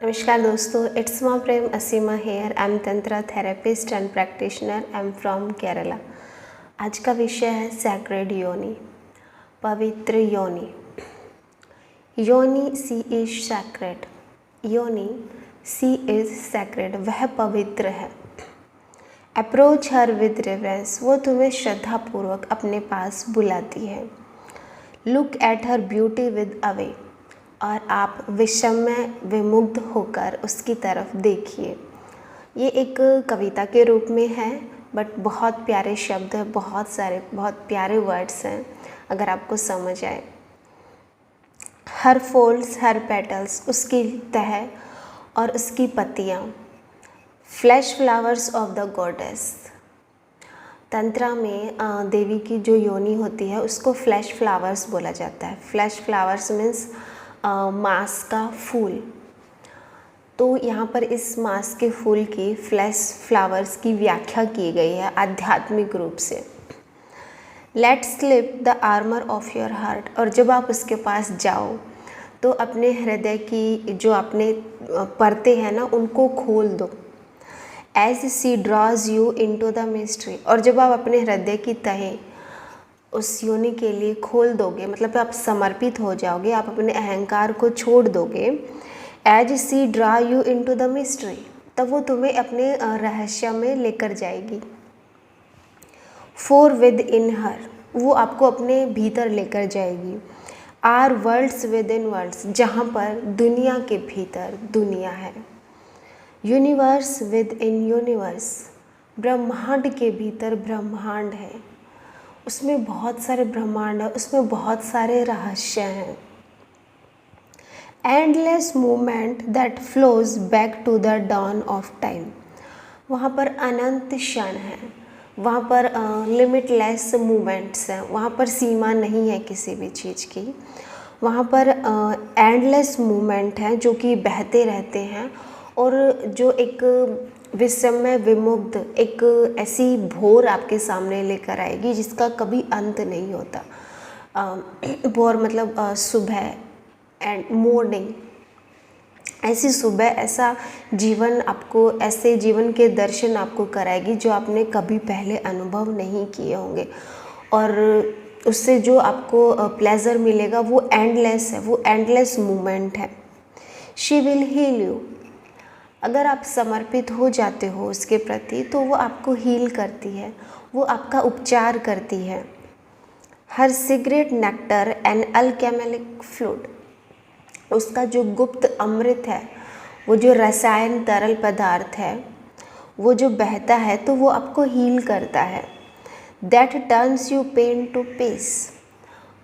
नमस्कार दोस्तों, it's my Prem Asima here. I am tantra therapist and practitioner. I am from Kerala. आज का विषय है सैक्रेड योनि, पवित्र योनि। योनि सी इज सैक्रेड। योनि सी इज सैक्रेड, वह पवित्र है। अप्रोच हर विद रेवरेंस, वो तुम्हें श्रद्धापूर्वक अपने पास बुलाती है। Look at her beauty with away, और आप विषमय विमुग्ध होकर उसकी तरफ देखिए। ये एक कविता के रूप में है, बट बहुत प्यारे शब्द हैं, बहुत प्यारे वर्ड्स हैं अगर आपको समझ आए। हर फोल्ड्स, हर पेटल्स, उसकी तह और उसकी पत्तियाँ, flash flowers of the goddess. Tantra में देवी की जो योनि होती है उसको फ्लैश फ्लावर्स बोला जाता है। फ्लैश फ्लावर्स मीन्स मांस का फूल। तो यहाँ पर इस मांस के फूल की फ्लैश फ्लावर्स की व्याख्या की गई है आध्यात्मिक रूप से। Let slip the armour off your heart, और जब आप उसके पास जाओ तो अपने हृदय की जो अपने परतें हैं ना, उनको खोल दो। As she draws you into the mystery, और जब आप अपने हृदय की तहें उस योनि के लिए खोल दोगे, मतलब आप समर्पित हो जाओगे, आप अपने अहंकार को छोड़ दोगे। As she draw you into the mystery, तब वो तुम्हें अपने रहस्य में लेकर जाएगी। फॉर विद इन हर, वो आपको अपने भीतर लेकर जाएगी। Are worlds within worlds, जहाँ पर दुनिया के भीतर दुनिया है। यूनिवर्स विद इन यूनिवर्स, ब्रह्मांड के भीतर ब्रह्मांड है। उसमें बहुत सारे ब्रह्मांड है, उसमें बहुत सारे रहस्य हैं। Endless movement that flows back to the dawn of time, वहाँ पर अनंत क्षण है, वहाँ पर लिमिटलेस मूवमेंट्स हैं, वहाँ पर सीमा नहीं है किसी भी चीज़ की। वहाँ पर एंडलेस मूवमेंट हैं जो कि बहते रहते हैं, और जो एक विषमय विमुग्ध एक ऐसी भोर आपके सामने लेकर आएगी जिसका कभी अंत नहीं होता। भोर मतलब सुबह एंड मॉर्निंग, ऐसी सुबह, ऐसा जीवन आपको, ऐसे जीवन के दर्शन आपको कराएगी जो आपने कभी पहले अनुभव नहीं किए होंगे, और उससे जो आपको प्लेजर मिलेगा वो एंडलेस है, वो एंडलेस मूवमेंट है। शी विल हील यू, अगर आप समर्पित हो जाते हो उसके प्रति तो वो आपको हील करती है, वो आपका उपचार करती है। हर सिगरेट नेक्टर एंड अल्केमिक फ्लूइड, उसका जो गुप्त अमृत है, वो जो रसायन तरल पदार्थ है, वो जो बहता है तो वो आपको हील करता है। That turns you pain to peace,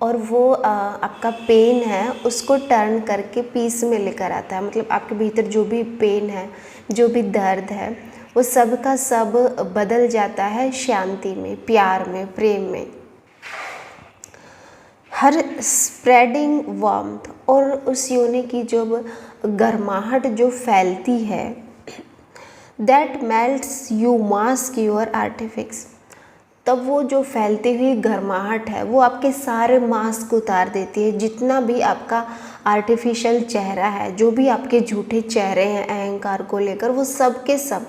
और वो आपका पेन है उसको टर्न करके पीस में लेकर आता है। मतलब आपके भीतर जो भी पेन है, जो भी दर्द है, वो सब का सब बदल जाता है शांति में, प्यार में, प्रेम में। हर स्प्रेडिंग वार्मथ, और उस योनि की जो गर्माहट जो फैलती है, that melts you mask your artifices, तब वो जो फैलती हुई गर्माहट है वो आपके सारे मास्क उतार देती है। जितना भी आपका आर्टिफिशियल चेहरा है, जो भी आपके झूठे चेहरे हैं अहंकार को लेकर, वो सब के सब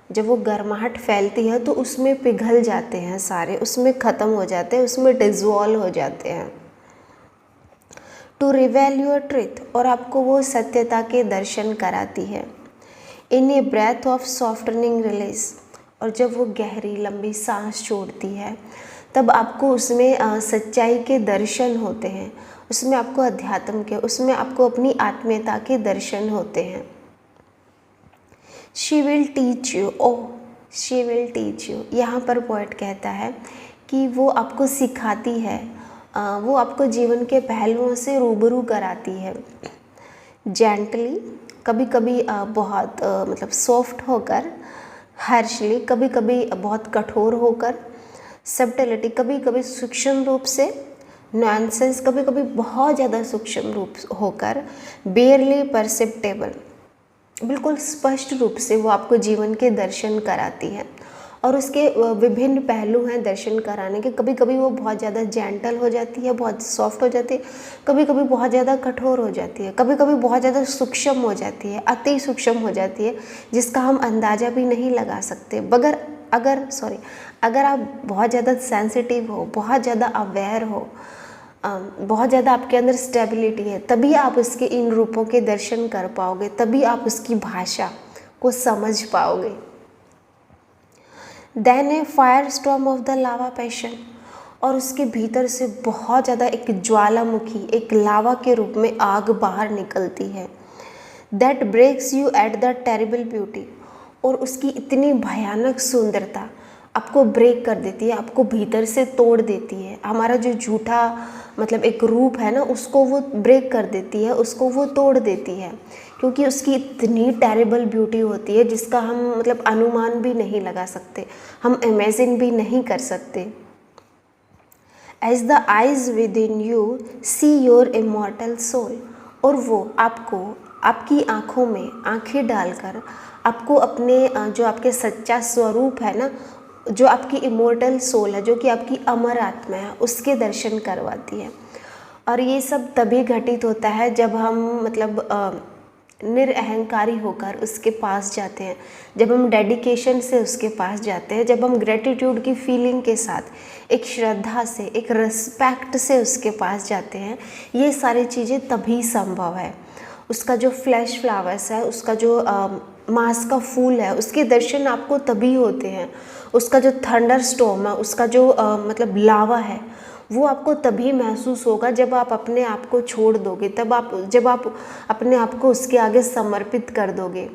जब वो गर्माहट फैलती है तो उसमें पिघल जाते हैं सारे, उसमें ख़त्म हो जाते हैं, उसमें डिज़ोल्व हो जाते हैं। टू रिवेल योर ट्रुथ, और आपको वो सत्यता के दर्शन कराती है। इन a breath of softening release, और जब वो गहरी लंबी सांस छोड़ती है तब आपको उसमें सच्चाई के दर्शन होते हैं, उसमें आपको अध्यात्म के, उसमें आपको अपनी आत्मीयता के दर्शन होते हैं। She will teach you, oh she will teach you, यहाँ पर पोएट कहता है कि वो आपको सिखाती है, वो आपको जीवन के पहलुओं से रूबरू कराती है। जेंटली, कभी कभी बहुत मतलब सॉफ्ट होकर, हार्शली, कभी कभी बहुत कठोर होकर, सब्टिलिटी, कभी कभी सूक्ष्म रूप से, नॉनसेंस, कभी कभी बहुत ज़्यादा सूक्ष्म रूप होकर, बेयरली परसेप्टेबल, बिल्कुल स्पष्ट रूप से वो आपको जीवन के दर्शन कराती है। और उसके विभिन्न पहलू हैं दर्शन कराने के। कभी कभी वो बहुत ज़्यादा जेंटल हो जाती है, बहुत सॉफ्ट हो जाती है, कभी कभी बहुत ज़्यादा कठोर हो जाती है, कभी कभी बहुत ज़्यादा सूक्ष्म हो जाती है, अति सूक्ष्म हो जाती है, जिसका हम अंदाज़ा भी नहीं लगा सकते। अगर आप बहुत ज़्यादा सेंसिटिव हो, बहुत ज़्यादा अवेयर हो, बहुत ज़्यादा आपके अंदर स्टेबिलिटी है, तभी आप उसके इन रूपों के दर्शन कर पाओगे, तभी आप उसकी भाषा को समझ पाओगे। Then a fire storm of the lava passion, और उसके भीतर से बहुत ज़्यादा एक ज्वालामुखी, एक लावा के रूप में आग बाहर निकलती है। That breaks you at the terrible beauty, और उसकी इतनी भयानक सुंदरता आपको ब्रेक कर देती है, आपको भीतर से तोड़ देती है। हमारा जो झूठा मतलब एक रूप है ना, उसको वो ब्रेक कर देती है, उसको वो तोड़ देती है, क्योंकि उसकी इतनी टेरिबल ब्यूटी होती है जिसका हम मतलब अनुमान भी नहीं लगा सकते, हम इमेजिन भी नहीं कर सकते। As the eyes within you see your immortal soul, और वो आपको आपकी आँखों में आँखें डालकर आपको अपने जो आपके सच्चा स्वरूप है ना, जो आपकी इमोर्टल सोल है, जो कि आपकी अमर आत्मा है, उसके दर्शन करवाती है। और ये सब तभी घटित होता है जब हम मतलब निरअहंकारी होकर उसके पास जाते हैं, जब हम डेडिकेशन से उसके पास जाते हैं, जब हम ग्रेटिट्यूड की फीलिंग के साथ, एक श्रद्धा से, एक रिस्पेक्ट से उसके पास जाते हैं। ये सारी चीज़ें तभी संभव है। उसका जो फ्लैश फ्लावर्स है, उसका जो मास का फूल है, उसके दर्शन आपको तभी होते हैं। उसका जो थंडर स्टॉर्म है, उसका जो मतलब लावा है, वो आपको तभी महसूस होगा जब आप अपने आप को छोड़ दोगे, जब आप अपने आप को उसके आगे समर्पित कर दोगे।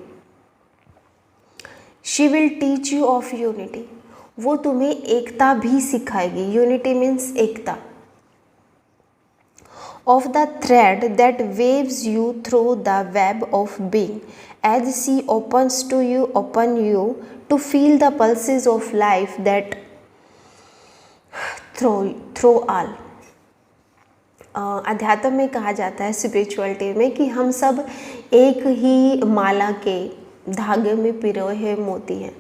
She will teach you of unity, वो तुम्हें एकता भी सिखाएगी। यूनिटी मीन्स एकता। Of the thread that weaves you through the web of being, as she open you to feel the pulses of life that through all. अध्यात्म में कहा जाता है, स्पिरिचुअलिटी में, कि हम सब एक ही माला के धागे में पिरोए हुए मोती हैं।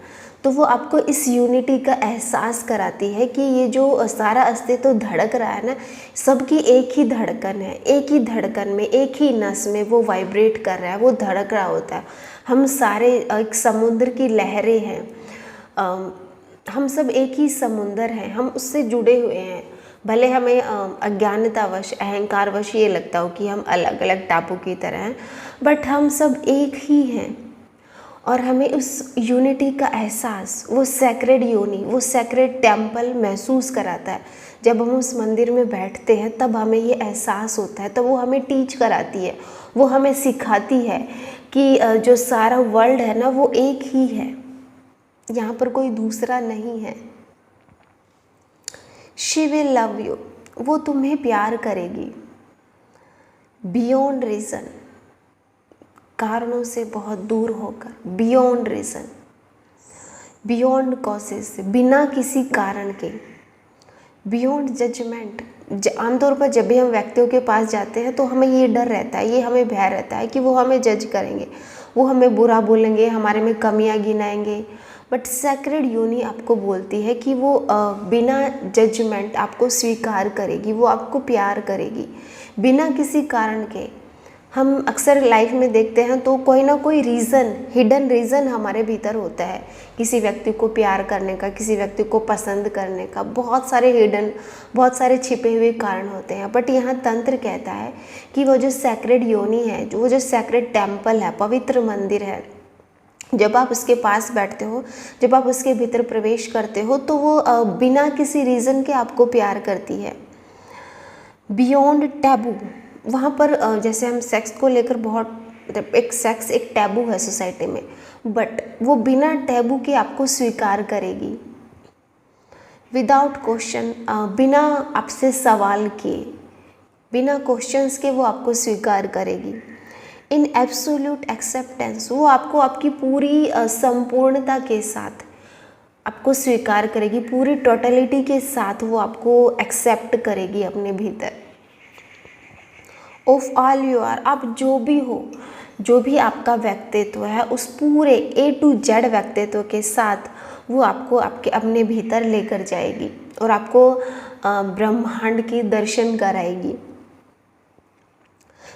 तो वो आपको इस यूनिटी का एहसास कराती है कि ये जो सारा अस्तित्व धड़क रहा है ना, सबकी एक ही धड़कन है, एक ही धड़कन में, एक ही नस में वो वाइब्रेट कर रहा है, वो धड़क रहा होता है। हम सारे एक समुद्र की लहरें हैं, हम सब एक ही समुंदर हैं, हम उससे जुड़े हुए हैं। भले हमें अज्ञानतावश, अहंकारवश ये लगता हो कि हम अलग अलग टापू की तरह हैं, बट हम सब एक ही हैं। और हमें उस यूनिटी का एहसास, वो सैक्रेड योनि, वो सैक्रेड टेम्पल महसूस कराता है। जब हम उस मंदिर में बैठते हैं तब हमें ये एहसास होता है, तब वो हमें टीच कराती है, वो हमें सिखाती है कि जो सारा वर्ल्ड है ना, वो एक ही है, यहाँ पर कोई दूसरा नहीं है। शी विल लव यू, वो तुम्हें प्यार करेगी। बियॉन्ड रीज़न, कारणों से बहुत दूर होकर, बियॉन्ड रीज़न, बियॉन्ड कॉजेस, बिना किसी कारण के, बियॉन्ड जजमेंट। आमतौर पर जब भी हम व्यक्तियों के पास जाते हैं तो हमें ये डर रहता है, ये हमें भय रहता है कि वो हमें जज करेंगे, वो हमें बुरा बोलेंगे, हमारे में कमियां गिनाएंगे। बट सैक्रेड योनि आपको बोलती है कि वो बिना जजमेंट आपको स्वीकार करेगी, वो आपको प्यार करेगी बिना किसी कारण के। हम अक्सर लाइफ में देखते हैं तो कोई ना कोई रीज़न, हिडन रीज़न हमारे भीतर होता है किसी व्यक्ति को प्यार करने का, किसी व्यक्ति को पसंद करने का। बहुत सारे छिपे हुए कारण होते हैं। बट यहाँ तंत्र कहता है कि वो जो सैक्रेड योनि है, वो जो सैक्रेड टेम्पल है, पवित्र मंदिर है, जब आप उसके पास बैठते हो, जब आप उसके भीतर प्रवेश करते हो, तो वो बिना किसी रीज़न के आपको प्यार करती है। बियॉन्ड टैबू, वहाँ पर जैसे हम सेक्स को लेकर बहुत मतलब सेक्स एक टैबू है सोसाइटी में, बट वो बिना टैबू के आपको स्वीकार करेगी। विदाउट क्वेश्चन, बिना आपसे सवाल किए, बिना क्वेश्चंस के वो आपको स्वीकार करेगी। इन एब्सोल्यूट एक्सेप्टेंस, वो आपको आपकी पूरी संपूर्णता के साथ आपको स्वीकार करेगी, पूरी टोटलिटी के साथ वो आपको एक्सेप्ट करेगी अपने भीतर। ऑफ ऑल यू आर, आप जो भी हो, जो भी आपका व्यक्तित्व है, उस पूरे A to Z व्यक्तित्व के साथ वो आपको आपके अपने भीतर लेकर जाएगी और आपको ब्रह्मांड की दर्शन कराएगी।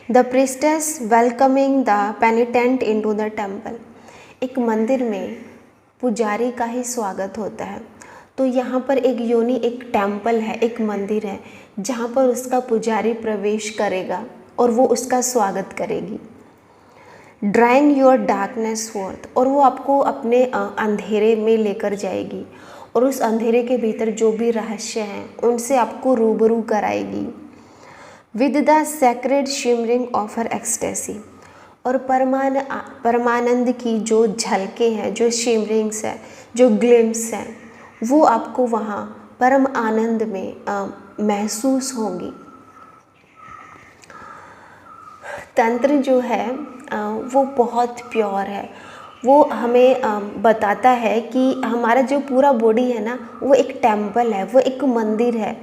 The priestess welcoming the penitent into the temple. एक मंदिर में पुजारी का ही स्वागत होता है, तो यहाँ पर एक योनि एक टेम्पल है, एक मंदिर है जहाँ पर उसका पुजारी प्रवेश करेगा और वो उसका स्वागत करेगी। ड्राइंग योर डार्कनेस फोर्थ, और वो आपको अपने अंधेरे में लेकर जाएगी और उस अंधेरे के भीतर जो भी रहस्य हैं उनसे आपको रूबरू कराएगी। With the sacred shimmering of her ecstasy, और परमानंद की जो झलके हैं, जो शिमरिंग्स है, जो ग्लिम्स हैं, वो आपको वहाँ परम आनंद में महसूस होंगी। तंत्र जो है वो बहुत प्योर है। वो हमें बताता है कि हमारा जो पूरा बॉडी है ना, वो एक टेम्पल है, वो एक मंदिर है,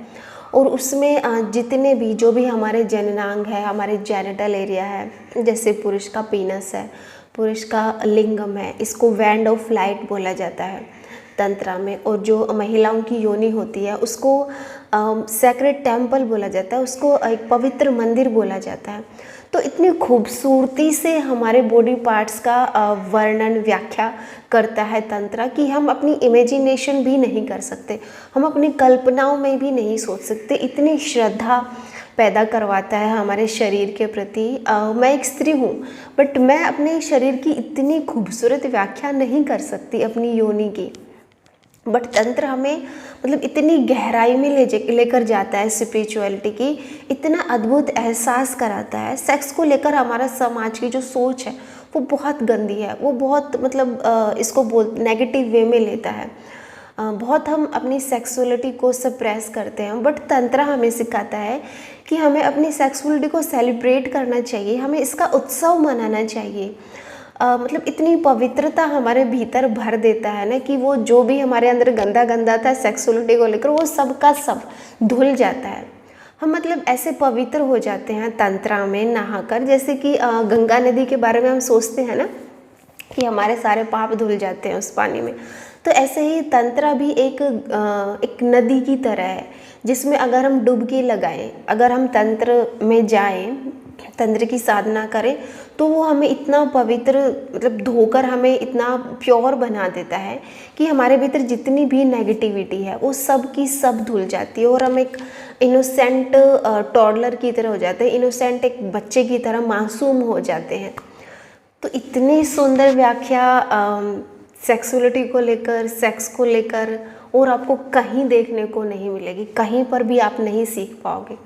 और उसमें जितने भी जो भी हमारे जननांग है, हमारे जेनिटल एरिया है, जैसे पुरुष का पीनस है, पुरुष का लिंगम है, इसको वैंड ऑफ लाइट बोला जाता है तंत्रा में, और जो महिलाओं की योनि होती है उसको सैक्रेड टेम्पल बोला जाता है, उसको एक पवित्र मंदिर बोला जाता है। तो इतनी खूबसूरती से हमारे बॉडी पार्ट्स का वर्णन व्याख्या करता है तंत्रा कि हम अपनी इमेजिनेशन भी नहीं कर सकते, हम अपनी कल्पनाओं में भी नहीं सोच सकते। इतनी श्रद्धा पैदा करवाता है हमारे शरीर के प्रति। मैं एक स्त्री हूँ, बट मैं अपने शरीर की इतनी खूबसूरत व्याख्या नहीं कर सकती अपनी योनि की, बट तंत्र हमें मतलब इतनी गहराई में लेकर जाता है स्पिरिचुअलिटी की, इतना अद्भुत एहसास कराता है। सेक्स को लेकर हमारा समाज की जो सोच है वो बहुत गंदी है, वो बहुत मतलब इसको नेगेटिव वे में लेता है। बहुत हम अपनी सेक्सुअलिटी को सप्रेस करते हैं, बट तंत्र हमें सिखाता है कि हमें अपनी सेक्सुअलिटी को सेलिब्रेट करना चाहिए, हमें इसका उत्सव मनाना चाहिए। मतलब इतनी पवित्रता हमारे भीतर भर देता है ना कि वो जो भी हमारे अंदर गंदा गंदा था सेक्सुअलिटी को लेकर, वो सब का सब धुल जाता है। हम मतलब ऐसे पवित्र हो जाते हैं तंत्रा में नहाकर, जैसे कि गंगा नदी के बारे में हम सोचते हैं ना कि हमारे सारे पाप धुल जाते हैं उस पानी में। तो ऐसे ही तंत्रा भी एक नदी की तरह है, जिसमें अगर हम डुबकी लगाएं, अगर हम तंत्र में जाएं, तंत्र की साधना करें, तो वो हमें इतना पवित्र मतलब धोकर हमें इतना प्योर बना देता है कि हमारे भीतर जितनी भी नेगेटिविटी है वो सब की सब धुल जाती है और हम एक इनोसेंट टॉडलर की तरह हो जाते हैं, इनोसेंट एक बच्चे की तरह मासूम हो जाते हैं। तो इतनी सुंदर व्याख्या सेक्सुअलिटी को लेकर, सेक्स को लेकर और आपको कहीं देखने को नहीं मिलेगी, कहीं पर भी आप नहीं सीख पाओगे।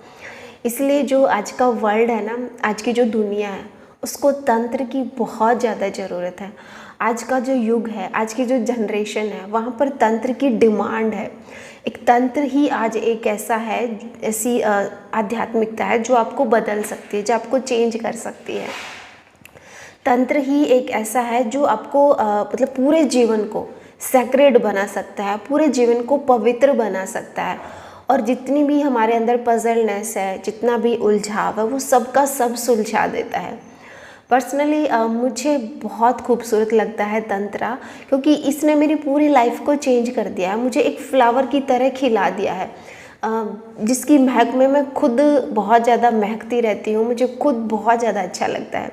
इसलिए जो आज का वर्ल्ड है ना, आज की जो दुनिया है, उसको तंत्र की बहुत ज़्यादा ज़रूरत है। आज का जो युग है, आज की जो जनरेशन है, वहाँ पर तंत्र की डिमांड है। एक तंत्र ही आज एक ऐसा है, ऐसी आध्यात्मिकता है जो आपको बदल सकती है, जो आपको चेंज कर सकती है। तंत्र ही एक ऐसा है जो आपको मतलब पूरे जीवन को सैक्रेड बना सकता है, पूरे जीवन को पवित्र बना सकता है, और जितनी भी हमारे अंदर पजलनेस है, जितना भी उलझाव है, वो सब का सब सुलझा देता है। पर्सनली मुझे बहुत खूबसूरत लगता है तंत्रा, क्योंकि इसने मेरी पूरी लाइफ को चेंज कर दिया है, मुझे एक फ्लावर की तरह खिला दिया है, जिसकी महक में मैं खुद बहुत ज़्यादा महकती रहती हूँ। मुझे खुद बहुत ज़्यादा अच्छा लगता है,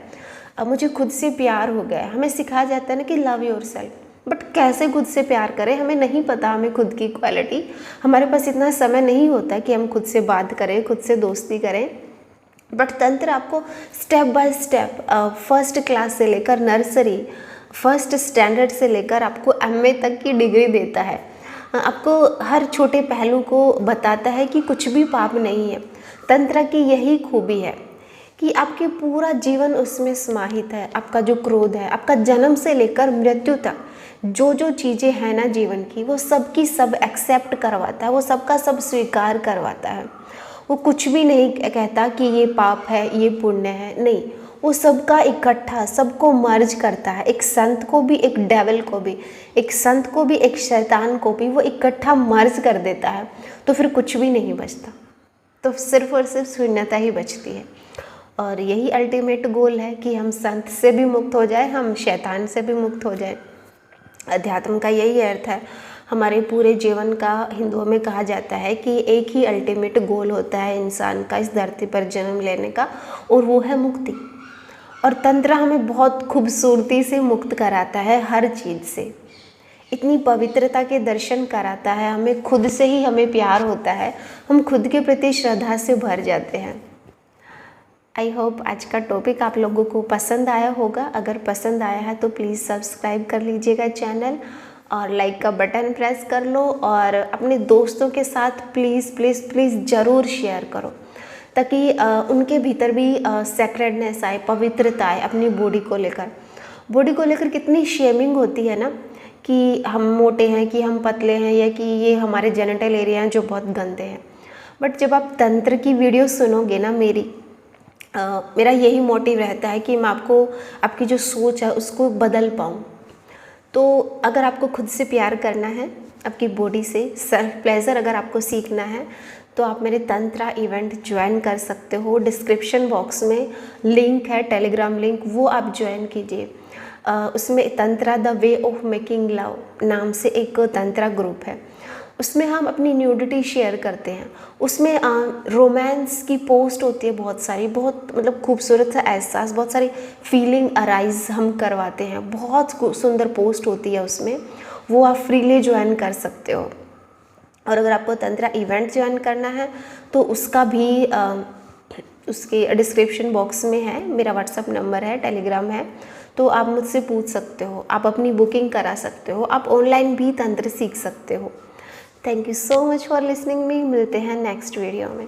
मुझे खुद से प्यार हो गया है। हमें सिखाया जाता है ना कि लव योरसेल्फ, बट कैसे खुद से प्यार करें, हमें नहीं पता हमें खुद की क्वालिटी। हमारे पास इतना समय नहीं होता कि हम खुद से बात करें, खुद से दोस्ती करें। बट तंत्र आपको step by step first class से लेकर नर्सरी, फर्स्ट स्टैंडर्ड से लेकर आपको MA तक की डिग्री देता है। आपको हर छोटे पहलू को बताता है कि कुछ भी पाप नहीं है। तंत्र की यही खूबी है कि आपके पूरा जीवन उसमें समाहित है। आपका जो क्रोध है, आपका जन्म से लेकर मृत्यु तक जो जो चीज़ें हैं ना जीवन की, वो सब की सब एक्सेप्ट करवाता है, वो सबका सब स्वीकार करवाता है। वो कुछ भी नहीं कहता कि ये पाप है, ये पुण्य है, नहीं, वो सबका इकट्ठा सबको मर्ज करता है। एक संत को भी, एक डेविल को भी, एक संत को भी, एक शैतान को भी वो इकट्ठा मर्ज कर देता है। तो फिर कुछ भी नहीं बचता, तो सिर्फ और सिर्फ शून्यता ही बचती है। और यही अल्टीमेट गोल है कि हम संत से भी मुक्त हो जाए, हम शैतान से भी मुक्त हो जाए। अध्यात्म का यही अर्थ है। हमारे पूरे जीवन का हिंदुओं में कहा जाता है कि एक ही अल्टीमेट गोल होता है इंसान का इस धरती पर जन्म लेने का, और वो है मुक्ति। और तंत्र हमें बहुत खूबसूरती से मुक्त कराता है हर चीज़ से, इतनी पवित्रता के दर्शन कराता है हमें, खुद से ही हमें प्यार होता है, हम खुद के प्रति श्रद्धा से भर जाते हैं। आई होप आज का टॉपिक आप लोगों को पसंद आया होगा। अगर पसंद आया है तो प्लीज़ सब्सक्राइब कर लीजिएगा चैनल, और लाइक का बटन प्रेस कर लो, और अपने दोस्तों के साथ प्लीज़ प्लीज़ प्लीज़ ज़रूर शेयर करो, ताकि उनके भीतर भी सेक्रेडनेस आए, पवित्रता आए अपनी बॉडी को लेकर। बॉडी को लेकर कितनी शेमिंग होती है ना, कि हम मोटे हैं, कि हम पतले हैं, या कि ये हमारे जेनिटल एरिया हैं जो बहुत गंदे हैं। बट जब आप तंत्र की वीडियो सुनोगे ना, मेरा यही मोटिव रहता है कि मैं आपको आपकी जो सोच है उसको बदल पाऊँ। तो अगर आपको खुद से प्यार करना है, आपकी बॉडी से सेल्फ प्लेजर अगर आपको सीखना है, तो आप मेरे तंत्रा इवेंट ज्वाइन कर सकते हो। डिस्क्रिप्शन बॉक्स में लिंक है, टेलीग्राम लिंक, वो आप ज्वाइन कीजिए। उसमें tantra the way of making love नाम से एक तंत्रा ग्रुप है, उसमें हम अपनी न्यूडिटी शेयर करते हैं। उसमें रोमांस की पोस्ट होती है बहुत सारी, बहुत मतलब खूबसूरत सा एहसास, बहुत सारी फीलिंग अराइज हम करवाते हैं, बहुत सुंदर पोस्ट होती है उसमें, वो आप फ्रीली ज्वाइन कर सकते हो। और अगर आपको तंत्रा इवेंट ज्वाइन करना है तो उसका भी उसके डिस्क्रिप्शन बॉक्स में है, मेरा व्हाट्सअप नंबर है, टेलीग्राम है, तो आप मुझसे पूछ सकते हो, आप अपनी बुकिंग करा सकते हो, आप ऑनलाइन भी तंत्र सीख सकते हो। Thank you so much for listening me. मिलते हैं नेक्स्ट वीडियो में।